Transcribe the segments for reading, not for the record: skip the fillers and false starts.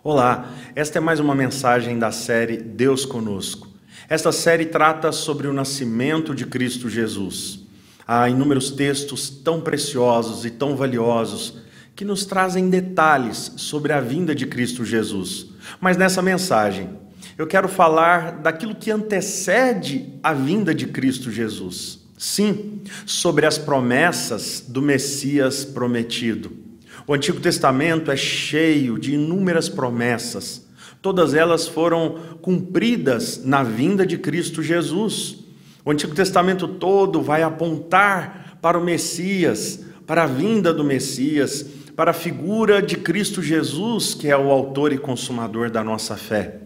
Olá, esta é mais uma mensagem da série Deus Conosco. Esta série trata sobre o nascimento de Cristo Jesus. Há inúmeros textos tão preciosos e tão valiosos que nos trazem detalhes sobre a vinda de Cristo Jesus. Mas nessa mensagem, eu quero falar daquilo que antecede a vinda de Cristo Jesus. Sim, sobre as promessas do Messias prometido. O Antigo Testamento é cheio de inúmeras promessas. Todas elas foram cumpridas na vinda de Cristo Jesus. O Antigo Testamento todo vai apontar para o Messias, para a vinda do Messias, para a figura de Cristo Jesus, que é o autor e consumador da nossa fé.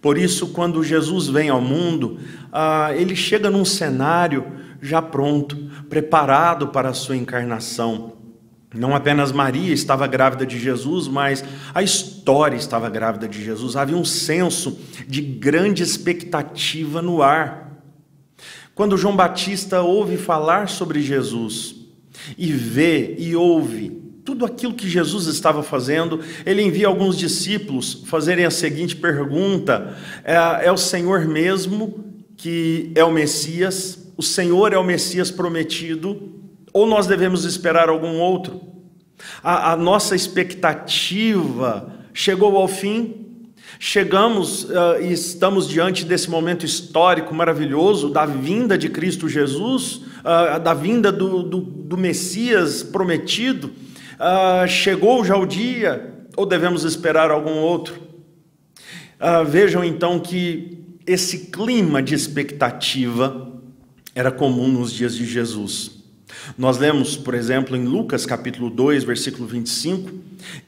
Por isso, quando Jesus vem ao mundo, ele chega num cenário já pronto, preparado para a sua encarnação. Não apenas Maria estava grávida de Jesus, mas a história estava grávida de Jesus. Havia um senso de grande expectativa no ar. Quando João Batista ouve falar sobre Jesus e vê e ouve tudo aquilo que Jesus estava fazendo, ele envia alguns discípulos fazerem a seguinte pergunta: é o Senhor mesmo que é o Messias? O Senhor é o Messias prometido? Ou nós devemos esperar algum outro? A nossa expectativa chegou ao fim. Chegamos e estamos diante desse momento histórico maravilhoso da vinda de Cristo Jesus, da vinda do Messias prometido. Chegou já o dia, ou devemos esperar algum outro? Vejam então que esse clima de expectativa era comum nos dias de Jesus. Nós lemos, por exemplo, em Lucas capítulo 2, versículo 25,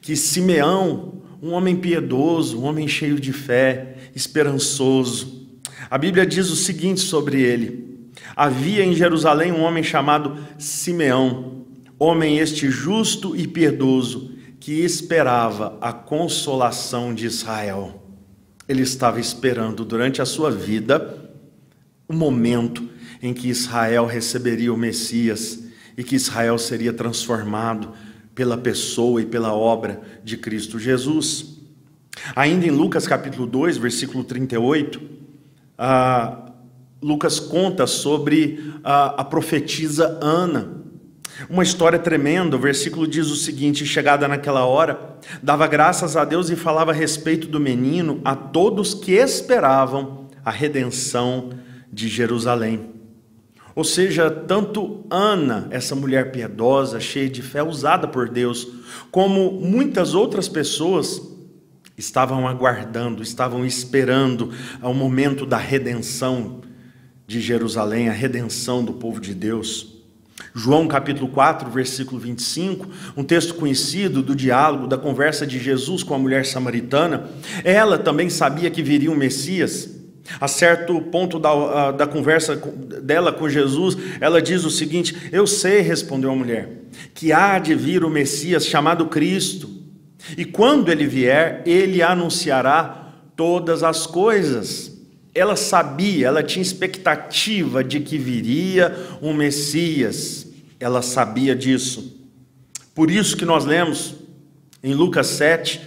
que Simeão, um homem piedoso, um homem cheio de fé, esperançoso, a Bíblia diz o seguinte sobre ele: havia em Jerusalém um homem chamado Simeão, homem este justo e piedoso, que esperava a consolação de Israel. Ele estava esperando durante a sua vida o momento em que Israel receberia o Messias e que Israel seria transformado pela pessoa e pela obra de Cristo Jesus. Ainda em Lucas capítulo 2, versículo 38, Lucas conta sobre a profetisa Ana. Uma história tremenda. O versículo diz o seguinte: chegada naquela hora, dava graças a Deus e falava a respeito do menino a todos que esperavam a redenção de Jerusalém. Ou seja, tanto Ana, essa mulher piedosa, cheia de fé, usada por Deus, como muitas outras pessoas estavam aguardando, estavam esperando ao momento da redenção de Jerusalém, a redenção do povo de Deus. João capítulo 4, versículo 25, um texto conhecido do diálogo, da conversa de Jesus com a mulher samaritana. Ela também sabia que viria um Messias. A certo ponto da conversa dela com Jesus, ela diz o seguinte: eu sei, respondeu a mulher, que há de vir o Messias chamado Cristo, e quando ele vier, ele anunciará todas as coisas. Ela sabia, ela tinha expectativa de que viria um Messias, ela sabia disso. Por isso que nós lemos em Lucas 7,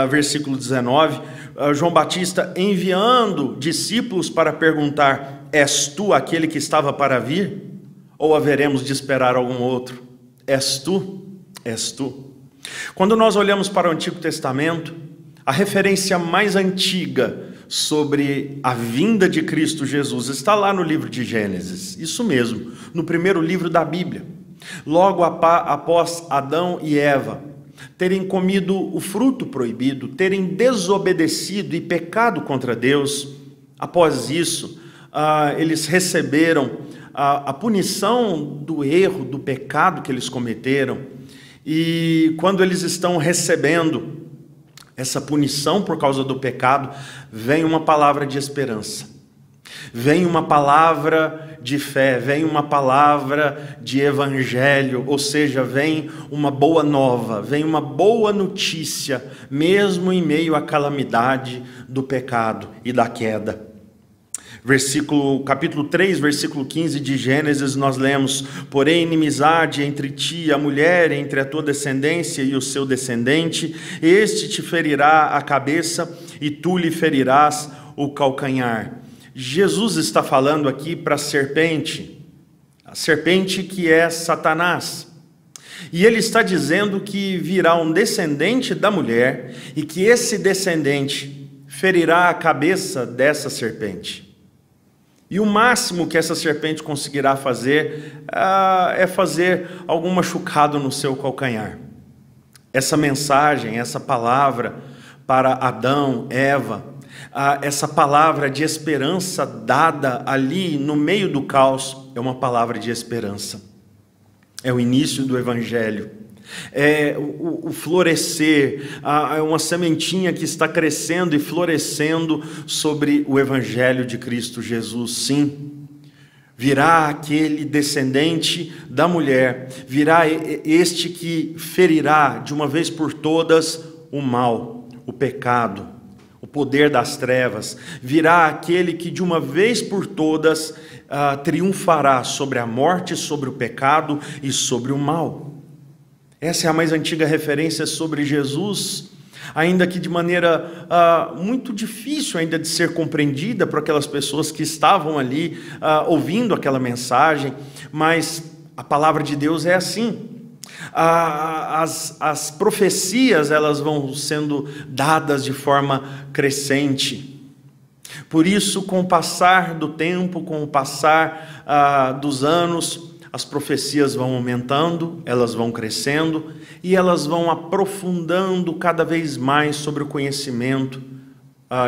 versículo 19, João Batista enviando discípulos para perguntar: és tu aquele que estava para vir? Ou haveremos de esperar algum outro? És tu? És tu? Quando nós olhamos para o Antigo Testamento, a referência mais antiga sobre a vinda de Cristo Jesus está lá no livro de Gênesis. Isso mesmo, no primeiro livro da Bíblia. Logo após Adão e Eva terem comido o fruto proibido, terem desobedecido e pecado contra Deus, após isso, eles receberam a punição do erro, do pecado que eles cometeram. E quando eles estão recebendo essa punição por causa do pecado, vem uma palavra de esperança, vem uma palavra de fé, vem uma palavra de evangelho, ou seja, vem uma boa nova, vem uma boa notícia, mesmo em meio à calamidade do pecado e da queda. Capítulo 3, versículo 15 de Gênesis, nós lemos: porém, inimizade entre ti e a mulher, entre a tua descendência e o seu descendente, este te ferirá a cabeça e tu lhe ferirás o calcanhar. Jesus está falando aqui para a serpente que é Satanás. E ele está dizendo que virá um descendente da mulher e que esse descendente ferirá a cabeça dessa serpente. E o máximo que essa serpente conseguirá fazer é fazer algum machucado no seu calcanhar. Essa mensagem, essa palavra para Adão, Eva, essa palavra de esperança dada ali no meio do caos, é uma palavra de esperança. É o início do Evangelho. É o florescer, é uma sementinha que está crescendo e florescendo sobre o Evangelho de Cristo Jesus. Sim, virá aquele descendente da mulher, virá este que ferirá de uma vez por todas o mal, o pecado, o poder das trevas. Virá aquele que de uma vez por todas triunfará sobre a morte, sobre o pecado e sobre o mal. Essa é a mais antiga referência sobre Jesus, ainda que de maneira muito difícil ainda de ser compreendida por aquelas pessoas que estavam ali ouvindo aquela mensagem, mas a palavra de Deus é assim. As profecias, elas vão sendo dadas de forma crescente. Por isso, com o passar do tempo, com o passar dos anos, as profecias vão aumentando, elas vão crescendo e elas vão aprofundando cada vez mais sobre o conhecimento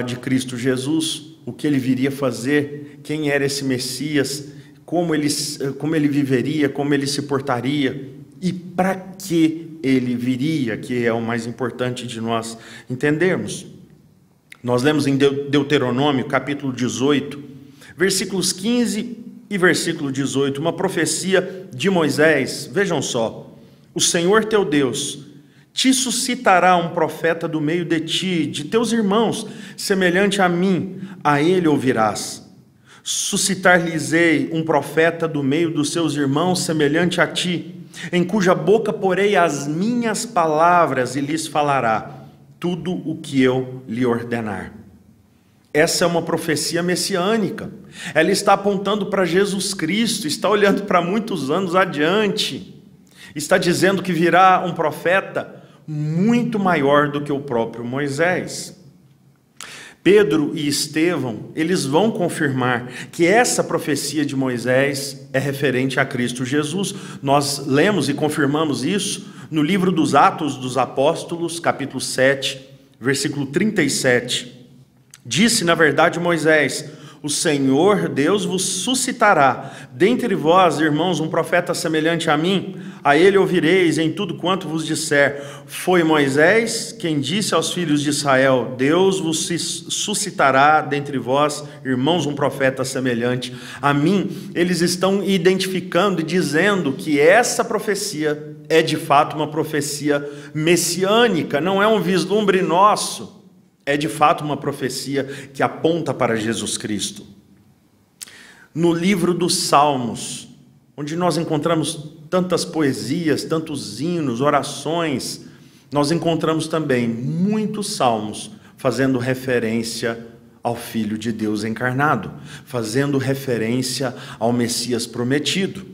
de Cristo Jesus, o que ele viria fazer, quem era esse Messias, como ele viveria, como ele se portaria e para que ele viria, que é o mais importante de nós entendermos. Nós lemos em Deuteronômio, capítulo 18, versículos 15 e versículo 18, uma profecia de Moisés. Vejam só: o Senhor teu Deus te suscitará um profeta do meio de ti, de teus irmãos, semelhante a mim, a ele ouvirás. Suscitar-lhes-ei um profeta do meio dos seus irmãos, semelhante a ti, em cuja boca porei as minhas palavras, e lhes falará tudo o que eu lhe ordenar. Essa é uma profecia messiânica. Ela está apontando para Jesus Cristo, está olhando para muitos anos adiante. Está dizendo que virá um profeta muito maior do que o próprio Moisés. Pedro e Estevão, eles vão confirmar que essa profecia de Moisés é referente a Cristo Jesus. Nós lemos e confirmamos isso no livro dos Atos dos Apóstolos, capítulo 7, versículo 37. Disse, na verdade, Moisés: o Senhor Deus vos suscitará dentre vós, irmãos, um profeta semelhante a mim, a ele ouvireis em tudo quanto vos disser. Foi Moisés quem disse aos filhos de Israel: Deus vos suscitará dentre vós, irmãos, um profeta semelhante a mim. Eles estão identificando e dizendo que essa profecia é de fato uma profecia messiânica, não é um vislumbre nosso. É de fato uma profecia que aponta para Jesus Cristo. No livro dos Salmos, onde nós encontramos tantas poesias, tantos hinos, orações, nós encontramos também muitos salmos fazendo referência ao Filho de Deus encarnado, fazendo referência ao Messias prometido.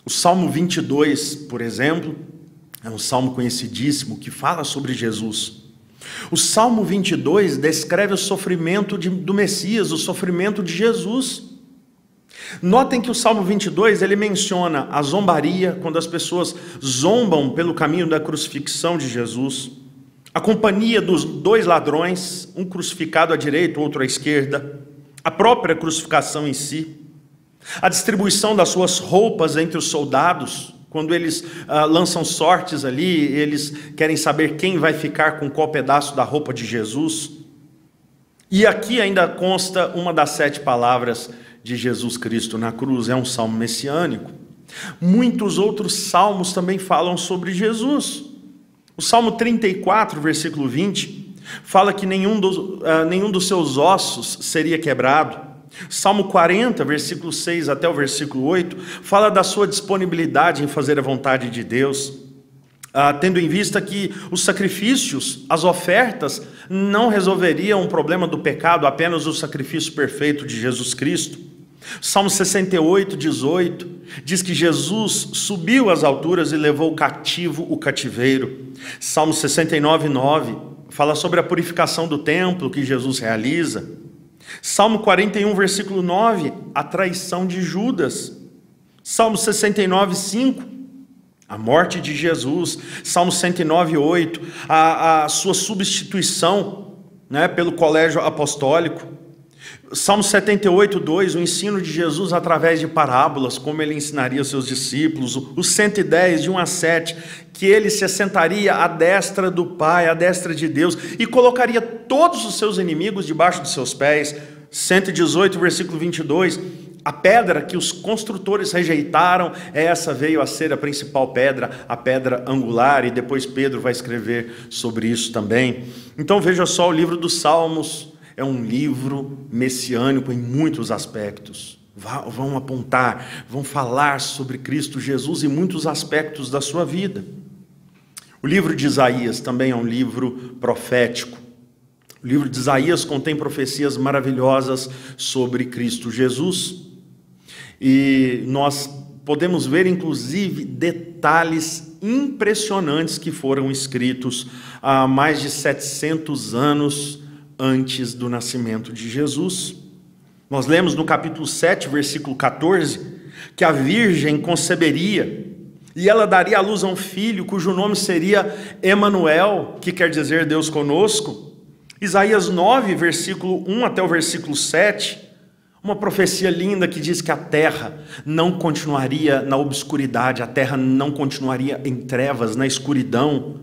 O Salmo 22, por exemplo, é um salmo conhecidíssimo que fala sobre Jesus. O Salmo 22 descreve o sofrimento do Messias, o sofrimento de Jesus. Notem que o Salmo 22, ele menciona a zombaria, quando as pessoas zombam pelo caminho da crucifixão de Jesus, a companhia dos dois ladrões, um crucificado à direita, outro à esquerda, a própria crucificação em si, a distribuição das suas roupas entre os soldados. Quando eles lançam sortes ali, eles querem saber quem vai ficar com qual pedaço da roupa de Jesus. E aqui ainda consta uma das 7 palavras de Jesus Cristo na cruz, é um salmo messiânico. Muitos outros salmos também falam sobre Jesus. O Salmo 34, versículo 20, fala que nenhum dos seus ossos seria quebrado. Salmo 40, versículo 6 até o versículo 8, fala da sua disponibilidade em fazer a vontade de Deus, tendo em vista que os sacrifícios, as ofertas, não resolveriam o problema do pecado, apenas o sacrifício perfeito de Jesus Cristo. Salmo 68, 18, diz que Jesus subiu às alturas e levou cativo o cativeiro. Salmo 69, 9, fala sobre a purificação do templo que Jesus realiza. Salmo 41, versículo 9, a traição de Judas. Salmo 69, 5, a morte de Jesus. Salmo 109, 8, a sua substituição, né, pelo colégio apostólico. Salmo 78, 2, o ensino de Jesus através de parábolas, como ele ensinaria seus discípulos. O 110, de 1 a 7, que ele se assentaria à destra do Pai, à destra de Deus, e colocaria todos os seus inimigos debaixo de seus pés. 118, versículo 22, a pedra que os construtores rejeitaram, essa veio a ser a principal pedra, a pedra angular, e depois Pedro vai escrever sobre isso também. Então veja só, o livro dos Salmos é um livro messiânico em muitos aspectos. Vão apontar, vão falar sobre Cristo Jesus em muitos aspectos da sua vida. O livro de Isaías também é um livro profético. O livro de Isaías contém profecias maravilhosas sobre Cristo Jesus. E nós podemos ver, inclusive, detalhes impressionantes que foram escritos há mais de 700 anos antes do nascimento de Jesus. Nós lemos no capítulo 7, versículo 14, que a virgem conceberia e ela daria à luz a um filho cujo nome seria Emanuel, que quer dizer Deus conosco. Isaías 9, versículo 1 até o versículo 7, uma profecia linda que diz que a terra não continuaria na obscuridade, a terra não continuaria em trevas, na escuridão,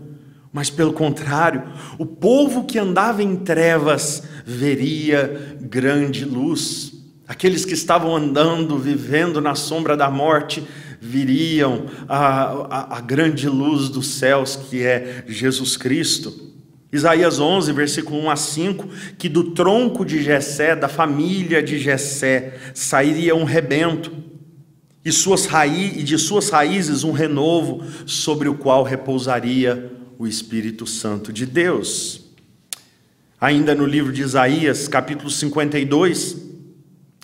mas pelo contrário, o povo que andava em trevas veria grande luz. Aqueles que estavam andando, vivendo na sombra da morte, viriam a grande luz dos céus, que é Jesus Cristo. Isaías 11, versículo 1 a 5, que do tronco de Jessé, da família de Jessé, sairia um rebento, e de suas raízes um renovo, sobre o qual repousaria o Espírito Santo de Deus. Ainda no livro de Isaías, capítulo 52,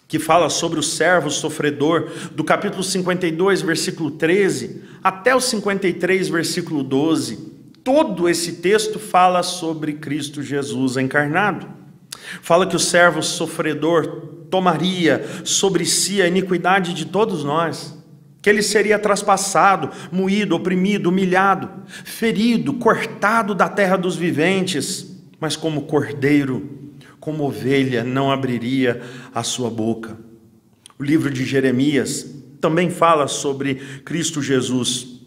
que fala sobre o servo sofredor, do capítulo 52, versículo 13, até o 53, versículo 12, todo esse texto fala sobre Cristo Jesus encarnado. Fala que o servo sofredor tomaria sobre si a iniquidade de todos nós, que ele seria traspassado, moído, oprimido, humilhado, ferido, cortado da terra dos viventes, mas como cordeiro, como ovelha, não abriria a sua boca. O livro de Jeremias também fala sobre Cristo Jesus.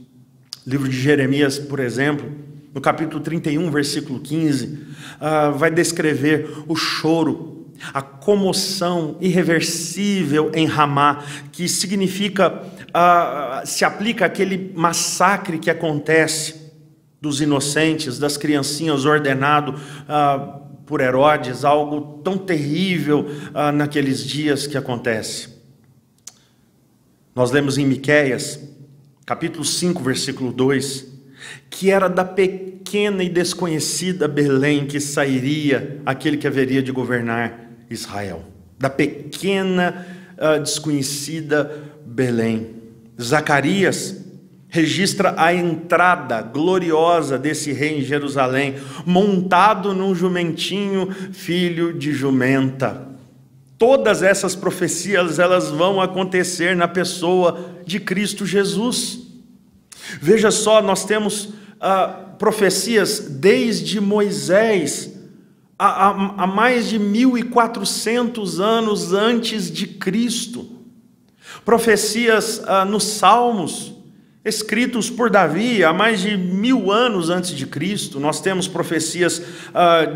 O livro de Jeremias, por exemplo, no capítulo 31, versículo 15, vai descrever o choro, a comoção irreversível em Ramá, que significa, se aplica àquele massacre que acontece dos inocentes, das criancinhas, ordenado por Herodes, algo tão terrível naqueles dias que acontece. Nós lemos em Miqueias, capítulo 5, versículo 2, que era da pequena e desconhecida Belém que sairia aquele que haveria de governar Israel. Da pequena, desconhecida Belém. Zacarias registra a entrada gloriosa desse rei em Jerusalém, montado num jumentinho, filho de jumenta. Todas essas profecias, elas vão acontecer na pessoa de Cristo Jesus. Veja só, nós temos profecias desde Moisés, há mais de 1400 anos antes de Cristo. Profecias nos Salmos, escritos por Davi há mais de 1000 anos antes de Cristo. Nós temos profecias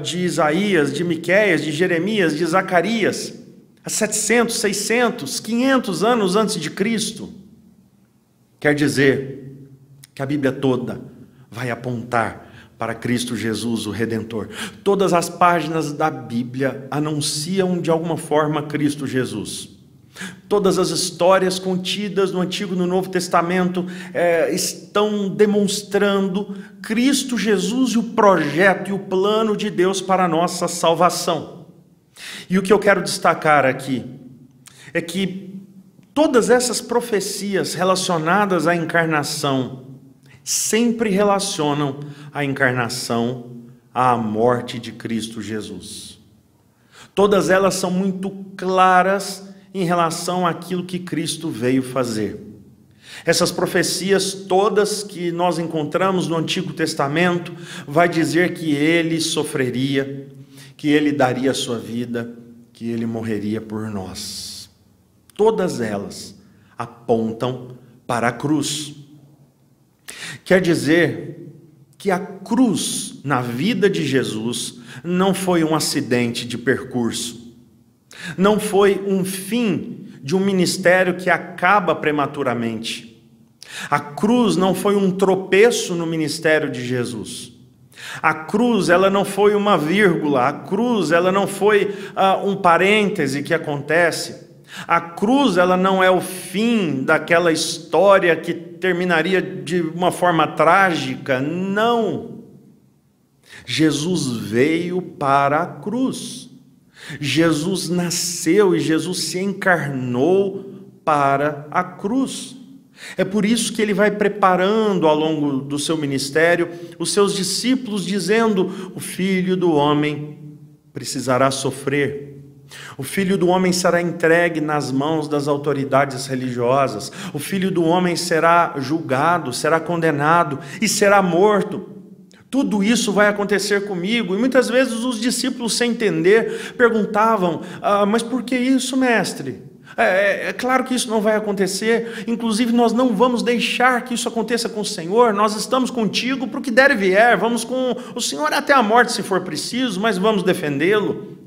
de Isaías, de Miqueias, de Jeremias, de Zacarias, há 700, 600, 500 anos antes de Cristo. Quer dizer que a Bíblia toda vai apontar para Cristo Jesus, o Redentor. Todas as páginas da Bíblia anunciam de alguma forma Cristo Jesus. Todas as histórias contidas no Antigo e no Novo Testamento estão demonstrando Cristo Jesus e o projeto e o plano de Deus para a nossa salvação. E o que eu quero destacar aqui é que todas essas profecias relacionadas à encarnação sempre relacionam a encarnação à morte de Cristo Jesus. Todas elas são muito claras em relação àquilo que Cristo veio fazer. Essas profecias todas que nós encontramos no Antigo Testamento vai dizer que ele sofreria, que ele daria a sua vida, que ele morreria por nós. Todas elas apontam para a cruz. Quer dizer que a cruz na vida de Jesus não foi um acidente de percurso. Não foi um fim de um ministério que acaba prematuramente. A cruz não foi um tropeço no ministério de Jesus. A cruz, ela não foi uma vírgula. A cruz, ela não foi um parêntese que acontece. A cruz, ela não é o fim daquela história que terminaria de uma forma trágica. Não. Jesus veio para a cruz. Jesus nasceu e Jesus se encarnou para a cruz. É por isso que ele vai preparando ao longo do seu ministério os seus discípulos, dizendo: o Filho do Homem precisará sofrer. O Filho do Homem será entregue nas mãos das autoridades religiosas. O Filho do Homem será julgado, será condenado e será morto. Tudo isso vai acontecer comigo. E muitas vezes os discípulos, sem entender, perguntavam: mas por que isso, mestre? É claro que isso não vai acontecer. Inclusive nós não vamos deixar que isso aconteça com o Senhor. Nós estamos contigo para o que der e vier. Vamos com o Senhor até a morte se for preciso, mas vamos defendê-lo.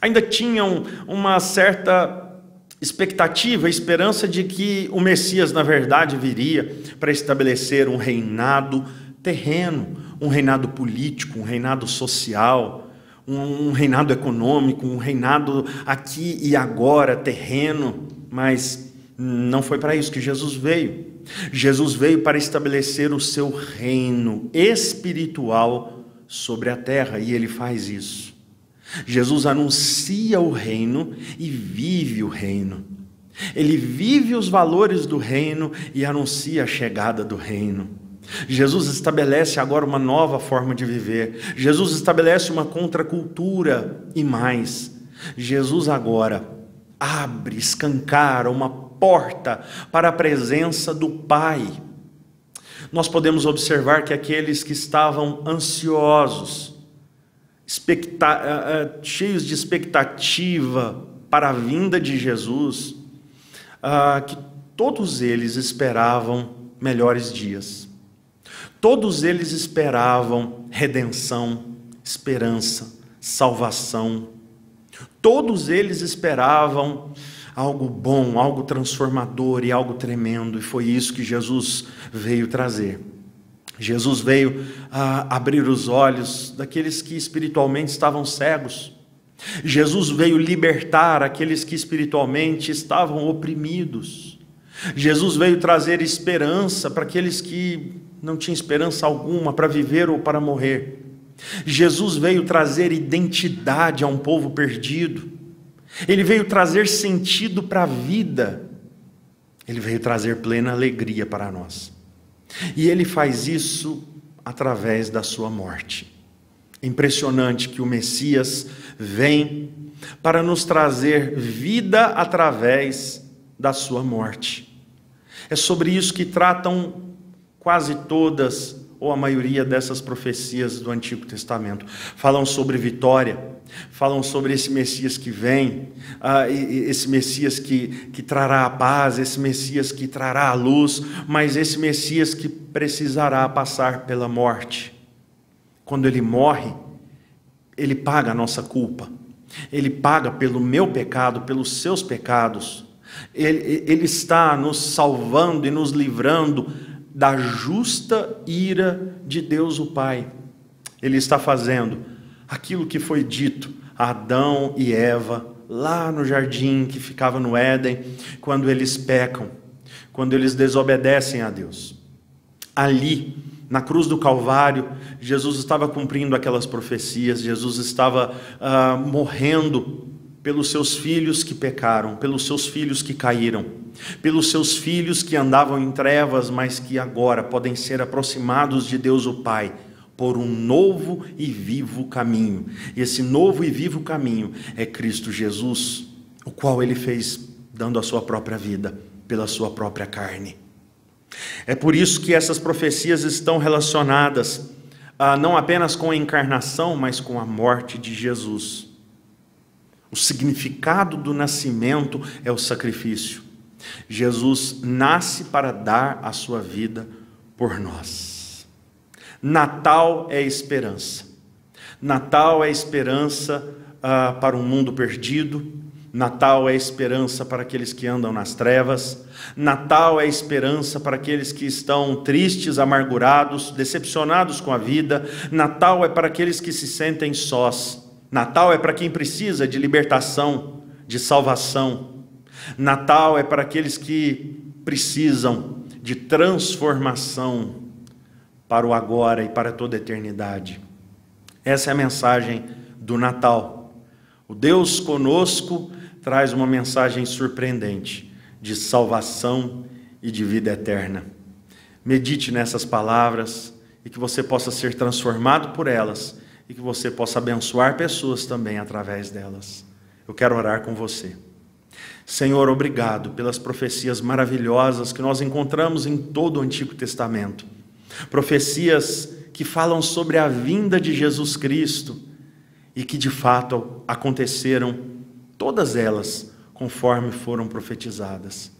Ainda tinham uma certa expectativa, esperança de que o Messias na verdade viria para estabelecer um reinado terreno, um reinado político, um reinado social, um reinado econômico, um reinado aqui e agora, terreno, mas não foi para isso que Jesus veio. Jesus veio para estabelecer o seu reino espiritual sobre a terra, e ele faz isso. Jesus anuncia o reino e vive o reino. Ele vive os valores do reino e anuncia a chegada do reino. Jesus estabelece agora uma nova forma de viver. Jesus estabelece uma contracultura e mais. Jesus agora abre, escancara uma porta para a presença do Pai. Nós podemos observar que aqueles que estavam ansiosos, cheios de expectativa para a vinda de Jesus, que todos eles esperavam melhores dias. Todos eles esperavam redenção, esperança, salvação. Todos eles esperavam algo bom, algo transformador e algo tremendo. E foi isso que Jesus veio trazer. Jesus veio abrir os olhos daqueles que espiritualmente estavam cegos. Jesus veio libertar aqueles que espiritualmente estavam oprimidos. Jesus veio trazer esperança para aqueles que não tinham esperança alguma para viver ou para morrer. Jesus veio trazer identidade a um povo perdido. Ele veio trazer sentido para a vida. Ele veio trazer plena alegria para nós. E ele faz isso através da sua morte. É impressionante que o Messias vem para nos trazer vida através da sua morte. É sobre isso que tratam quase todas, ou a maioria dessas profecias do Antigo Testamento. Falam sobre vitória, falam sobre esse Messias que vem, esse Messias que trará a paz, esse Messias que trará a luz, mas esse Messias que precisará passar pela morte. Quando ele morre, ele paga a nossa culpa, ele paga pelo meu pecado, pelos seus pecados. Ele está nos salvando e nos livrando da justa ira de Deus o Pai. Ele está fazendo aquilo que foi dito a Adão e Eva lá no jardim que ficava no Éden, quando eles pecam, quando eles desobedecem a Deus. Ali, na cruz do Calvário, Jesus estava cumprindo aquelas profecias, Jesus estava morrendo pelos seus filhos que pecaram, pelos seus filhos que caíram, pelos seus filhos que andavam em trevas, mas que agora podem ser aproximados de Deus o Pai, por um novo e vivo caminho. E esse novo e vivo caminho é Cristo Jesus, o qual Ele fez dando a sua própria vida, pela sua própria carne. É por isso que essas profecias estão relacionadas não apenas com a encarnação, mas com a morte de Jesus. O significado do nascimento é o sacrifício. Jesus nasce para dar a sua vida por nós. Natal é esperança. Natal é esperança para um mundo perdido. Natal é esperança para aqueles que andam nas trevas. Natal é esperança para aqueles que estão tristes, amargurados, decepcionados com a vida. Natal é para aqueles que se sentem sós. Natal é para quem precisa de libertação, de salvação. Natal é para aqueles que precisam de transformação para o agora e para toda a eternidade. Essa é a mensagem do Natal. O Deus conosco traz uma mensagem surpreendente de salvação e de vida eterna. Medite nessas palavras e que você possa ser transformado por elas e que você possa abençoar pessoas também através delas. Eu quero orar com você. Senhor, obrigado pelas profecias maravilhosas que nós encontramos em todo o Antigo Testamento. Profecias que falam sobre a vinda de Jesus Cristo e que de fato aconteceram, todas elas, conforme foram profetizadas.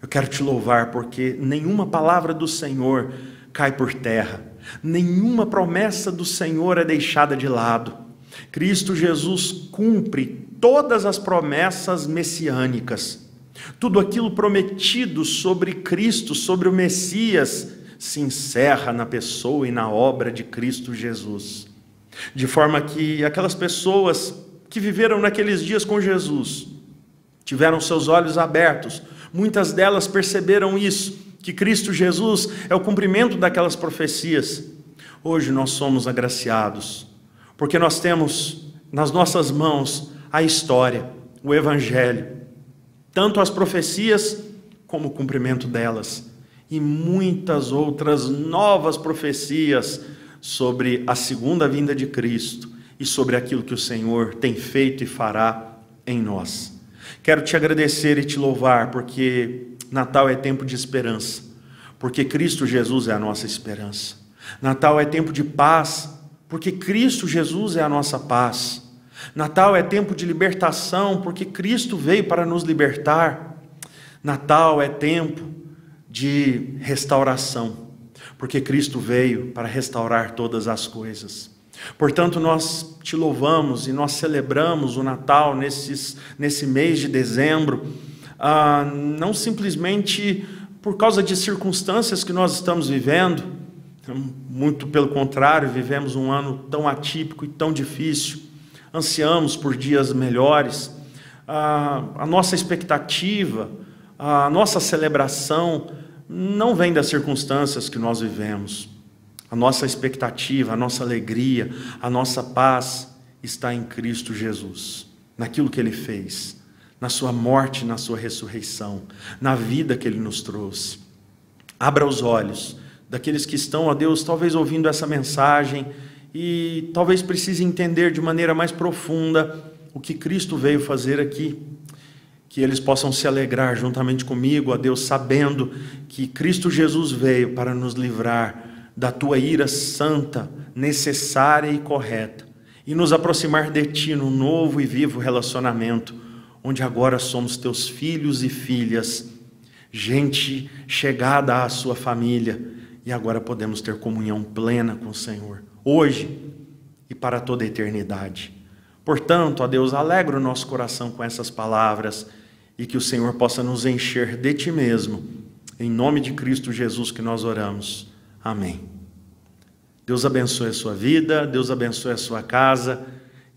Eu quero te louvar porque nenhuma palavra do Senhor cai por terra, nenhuma promessa do Senhor é deixada de lado. Cristo Jesus cumpre todas as promessas messiânicas. Tudo aquilo prometido sobre Cristo, sobre o Messias, se encerra na pessoa e na obra de Cristo Jesus. De forma que aquelas pessoas que viveram naqueles dias com Jesus, tiveram seus olhos abertos, muitas delas perceberam isso, que Cristo Jesus é o cumprimento daquelas profecias. Hoje nós somos agraciados, porque nós temos nas nossas mãos a história, o Evangelho, tanto as profecias como o cumprimento delas, e muitas outras novas profecias sobre a segunda vinda de Cristo e sobre aquilo que o Senhor tem feito e fará em nós. Quero te agradecer e te louvar, porque Natal é tempo de esperança, porque Cristo Jesus é a nossa esperança. Natal é tempo de paz, porque Cristo Jesus é a nossa paz. Natal é tempo de libertação, porque Cristo veio para nos libertar. Natal é tempo de restauração, porque Cristo veio para restaurar todas as coisas. Portanto, nós te louvamos e nós celebramos o Natal nesse mês de dezembro, não simplesmente por causa de circunstâncias que nós estamos vivendo, muito pelo contrário, vivemos um ano tão atípico e tão difícil, ansiamos por dias melhores. A nossa expectativa, a nossa celebração não vem das circunstâncias que nós vivemos. A nossa expectativa, a nossa alegria, a nossa paz está em Cristo Jesus, naquilo que Ele fez, na sua morte, na sua ressurreição, na vida que Ele nos trouxe. Abra os olhos daqueles que estão, ó Deus, talvez ouvindo essa mensagem e talvez precise entender de maneira mais profunda o que Cristo veio fazer aqui. Que eles possam se alegrar juntamente comigo, ó Deus, sabendo que Cristo Jesus veio para nos livrar da tua ira santa, necessária e correta, e nos aproximar de ti num novo e vivo relacionamento, onde agora somos teus filhos e filhas, gente chegada à sua família, e agora podemos ter comunhão plena com o Senhor, hoje e para toda a eternidade. Portanto, ó Deus, alegra o nosso coração com essas palavras, e que o Senhor possa nos encher de ti mesmo, em nome de Cristo Jesus que nós oramos. Amém. Deus abençoe a sua vida, Deus abençoe a sua casa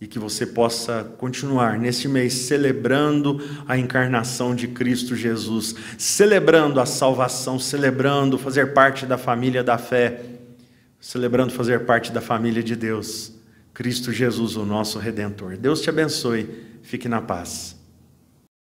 e que você possa continuar neste mês celebrando a encarnação de Cristo Jesus, celebrando a salvação, celebrando fazer parte da família da fé, celebrando fazer parte da família de Deus, Cristo Jesus, o nosso Redentor. Deus te abençoe, fique na paz.